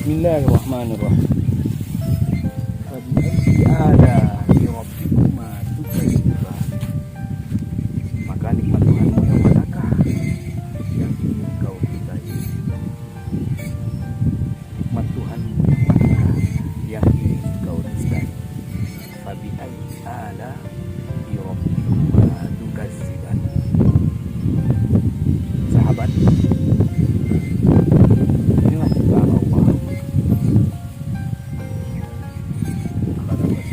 Bismillahirrahmanirrahim. Fabi'ayyi ala'i rabbikuma tukadziban. Maka nikmat Tuhanmu yang manakah yang ingin kau cintai? Nikmat Tuhanmu yang manakah yang ingin kau cintai? Fabi'ayyi ala'i rabbikuma tukadziban. Sahabat, inilah ciptaan Allah.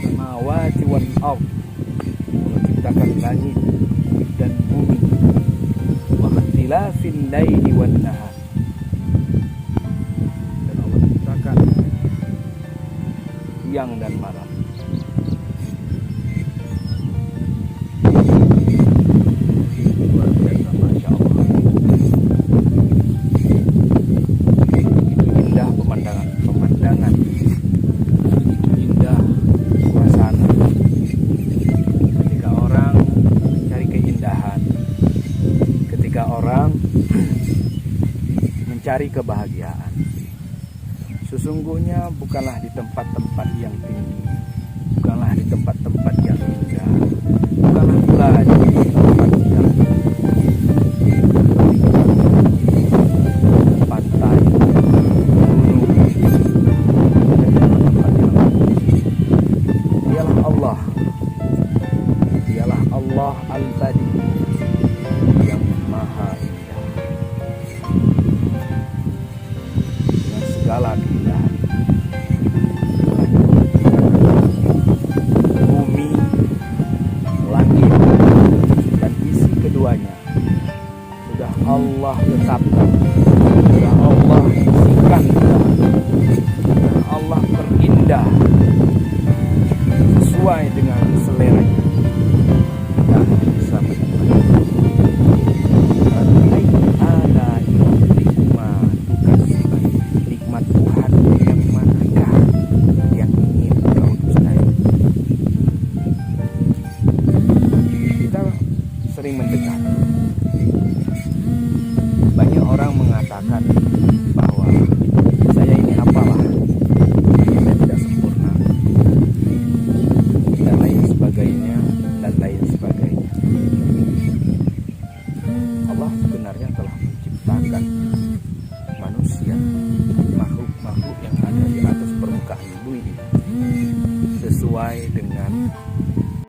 Samawati wal ardh, menciptakan langit dan bumi. Wa ikhtilafil laili wan nahar, dan Allah menciptakan siang dan malam. Luar biasa, Masya Allah. Begitu indah pemandangan, begitu indah suasana ketika orang mencari keindahan, ketika orang mencari kebahagiaan. Sesungguhnya bukanlah di tempat-tempat yang tinggi, bukanlah di tempat-tempat yang indah, bukanlah pula di tempat yang pantai, gunung, tempat yang dialah Allah, dialah Allah Al-Badi yang maha indah dengan segala